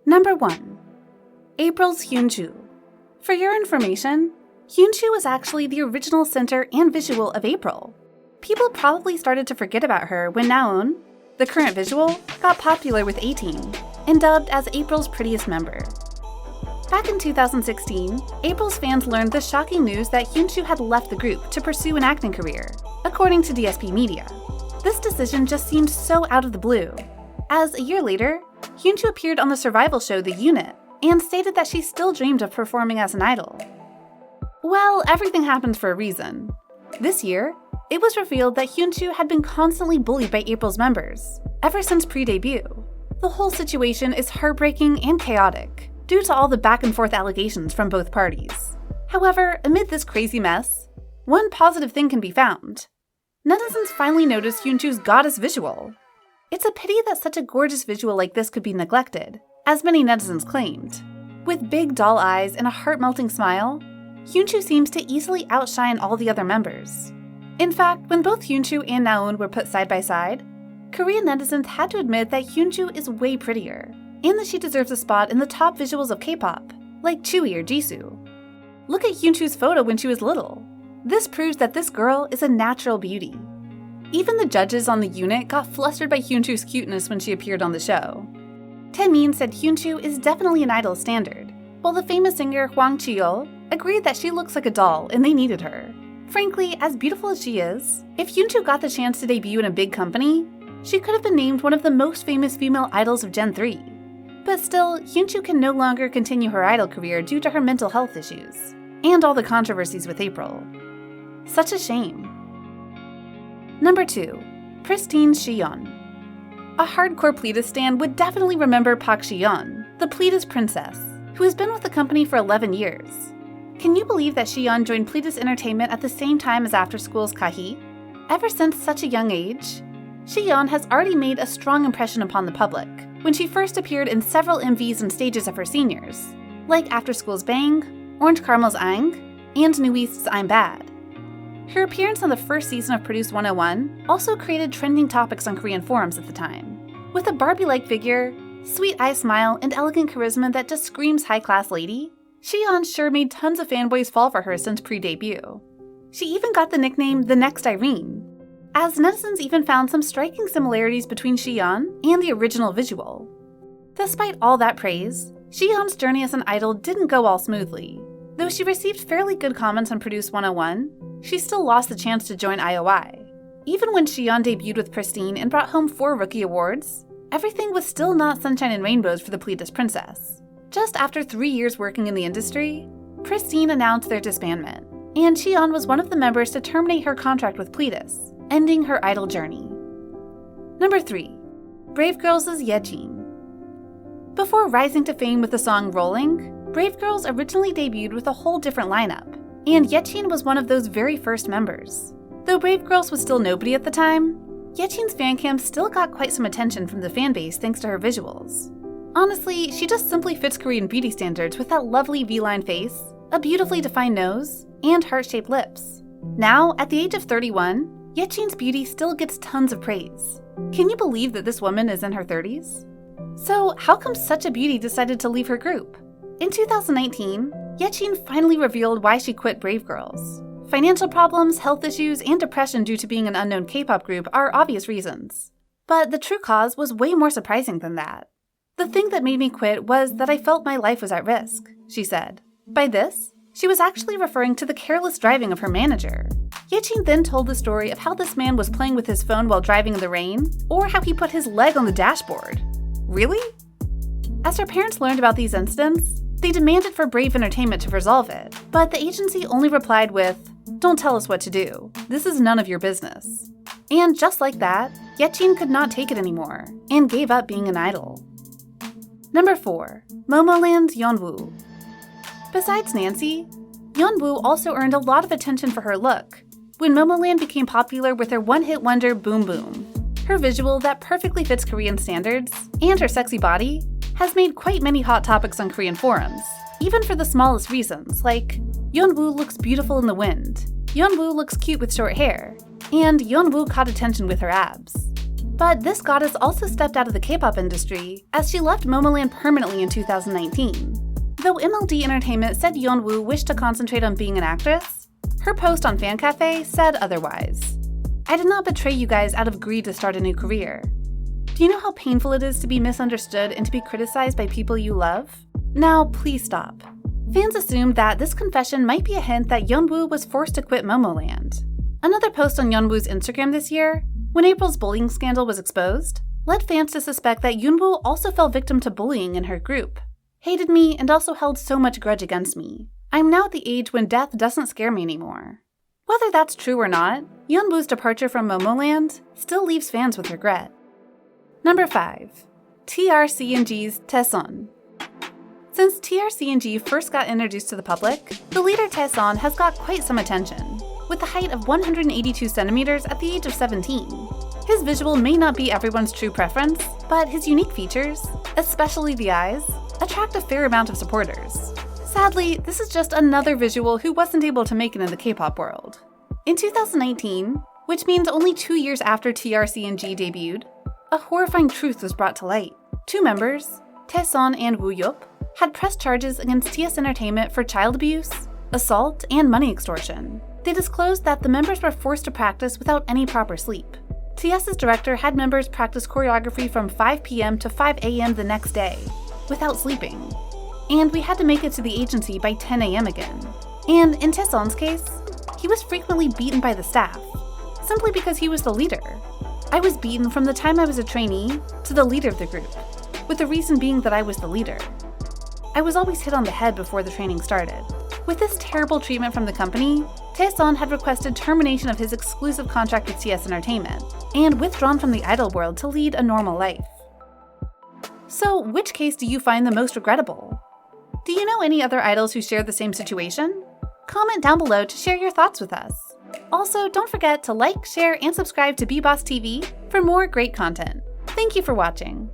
Number 1. April's Hyunju. For your information, Hyunju was actually the original center and visual of April. People probably started to forget about her when Naeun, the current visual, got popular with 18 and dubbed as April's prettiest member. Back in 2016, April's fans learned the shocking news that Hyunju had left the group to pursue an acting career, according to DSP Media. This decision just seemed so out of the blue, as a year later, Hyunju appeared on the survival show The Unit and stated that she still dreamed of performing as an idol. Well, everything happens for a reason. This year, it was revealed that Hyunju had been constantly bullied by April's members, ever since pre-debut. The whole situation is heartbreaking and chaotic, due to all the back-and-forth allegations from both parties. However, amid this crazy mess, one positive thing can be found. Netizens finally noticed Hyunju's goddess visual. It's a pity that such a gorgeous visual like this could be neglected, as many netizens claimed. With big doll eyes and a heart-melting smile, Hyunju seems to easily outshine all the other members. In fact, when both Hyunju and Naeun were put side by side, Korean netizens had to admit that Hyunju is way prettier, and that she deserves a spot in the top visuals of K-pop, like Chewie or Jisoo. Look at Hyunju's photo when she was little. This proves that this girl is a natural beauty. Even the judges on The Unit got flustered by Hyunju's cuteness when she appeared on the show. Taemin said Hyunju is definitely an idol standard, while the famous singer Hwang Chi-yeol agreed that she looks like a doll and they needed her. Frankly, as beautiful as she is, if Hyunju got the chance to debut in a big company, she could have been named one of the most famous female idols of Gen 3. But still, Hyunju can no longer continue her idol career due to her mental health issues, and all the controversies with April. Such a shame. Number 2. Pristine Shiyeon. A hardcore Pledis stan would definitely remember Park Shiyeon, the Pledis princess, who has been with the company for 11 years. Can you believe that Shiyeon joined Pledis Entertainment at the same time as After School's Kahi? Ever since such a young age, Shiyeon has already made a strong impression upon the public when she first appeared in several MVs and stages of her seniors, like After School's Bang, Orange Caramel's Aang, and New East's I'm Bad. Her appearance on the first season of Produce 101 also created trending topics on Korean forums at the time. With a Barbie-like figure, sweet eye smile, and elegant charisma that just screams high-class lady, Shiyeon sure made tons of fanboys fall for her since pre-debut. She even got the nickname The Next Irene, as netizens even found some striking similarities between Shiyeon and the original visual. Despite all that praise, Shiyeon's journey as an idol didn't go all smoothly. Though she received fairly good comments on Produce 101, she still lost the chance to join IOI. Even when Shiyeon debuted with Pristine and brought home 4 Rookie Awards, everything was still not sunshine and rainbows for the Pledis princess. Just after 3 years working in the industry, Pristine announced their disbandment, and Shiyeon was one of the members to terminate her contract with Pledis, ending her idol journey. Number 3. Brave Girls' Yejin. Before rising to fame with the song Rolling, Brave Girls originally debuted with a whole different lineup, and Yejin was one of those very first members. Though Brave Girls was still nobody at the time, Yejin's fancam still got quite some attention from the fanbase thanks to her visuals. Honestly, she just simply fits Korean beauty standards with that lovely V-line face, a beautifully defined nose, and heart-shaped lips. Now, at the age of 31, Yejin's beauty still gets tons of praise. Can you believe that this woman is in her 30s? So, how come such a beauty decided to leave her group? In 2019, Yejin finally revealed why she quit Brave Girls. Financial problems, health issues, and depression due to being an unknown K-pop group are obvious reasons. But the true cause was way more surprising than that. The thing that made me quit was that I felt my life was at risk, she said. By this, she was actually referring to the careless driving of her manager. Yejin then told the story of how this man was playing with his phone while driving in the rain, or how he put his leg on the dashboard. Really? As her parents learned about these incidents, they demanded for Brave Entertainment to resolve it, but the agency only replied with, "Don't tell us what to do. This is none of your business." And just like that, Yejin could not take it anymore, and gave up being an idol. Number 4. Momoland's Yeonwoo. Besides Nancy, Yeonwoo also earned a lot of attention for her look when Momoland became popular with her one-hit wonder Boom Boom. Her visual that perfectly fits Korean standards, and her sexy body, has made quite many hot topics on Korean forums, even for the smallest reasons, like Yeonwoo looks beautiful in the wind, Yeonwoo looks cute with short hair, and Yeonwoo caught attention with her abs. But this goddess also stepped out of the K-pop industry as she left Momoland permanently in 2019. Though MLD Entertainment said Yeonwoo wished to concentrate on being an actress, her post on Fan Cafe said otherwise. "I did not betray you guys out of greed to start a new career. Do you know how painful it is to be misunderstood and to be criticized by people you love? Now, please stop." Fans assumed that this confession might be a hint that Yeonwoo was forced to quit Momoland. Another post on Yeonwoo's Instagram this year, when April's bullying scandal was exposed, led fans to suspect that Yeonwoo also fell victim to bullying in her group. "Hated me and also held so much grudge against me. I'm now at the age when death doesn't scare me anymore." Whether that's true or not, Yeonwoo's departure from Momoland still leaves fans with regret. Number 5. TRCNG's Taeseon. Since TRCNG first got introduced to the public, the leader Taeseon has got quite some attention, with the height of 182 centimeters at the age of 17. His visual may not be everyone's true preference, but his unique features, especially the eyes, attract a fair amount of supporters. Sadly, this is just another visual who wasn't able to make it in the K-pop world. In 2019, which means only 2 years after TRCNG debuted, a horrifying truth was brought to light. 2 members, Taeseon and Woo Yup, had pressed charges against TS Entertainment for child abuse, assault, and money extortion. They disclosed that the members were forced to practice without any proper sleep. TS's director had members practice choreography from 5 p.m. to 5 a.m. the next day, without sleeping. And we had to make it to the agency by 10 a.m. again. And in Taeseon's case, he was frequently beaten by the staff, simply because he was the leader. "I was beaten from the time I was a trainee to the leader of the group, with the reason being that I was the leader. I was always hit on the head before the training started." With this terrible treatment from the company, Taeseon had requested termination of his exclusive contract with TS Entertainment, and withdrawn from the idol world to lead a normal life. So, which case do you find the most regrettable? Do you know any other idols who share the same situation? Comment down below to share your thoughts with us. Also, don't forget to like, share, and subscribe to BBoss TV for more great content. Thank you for watching.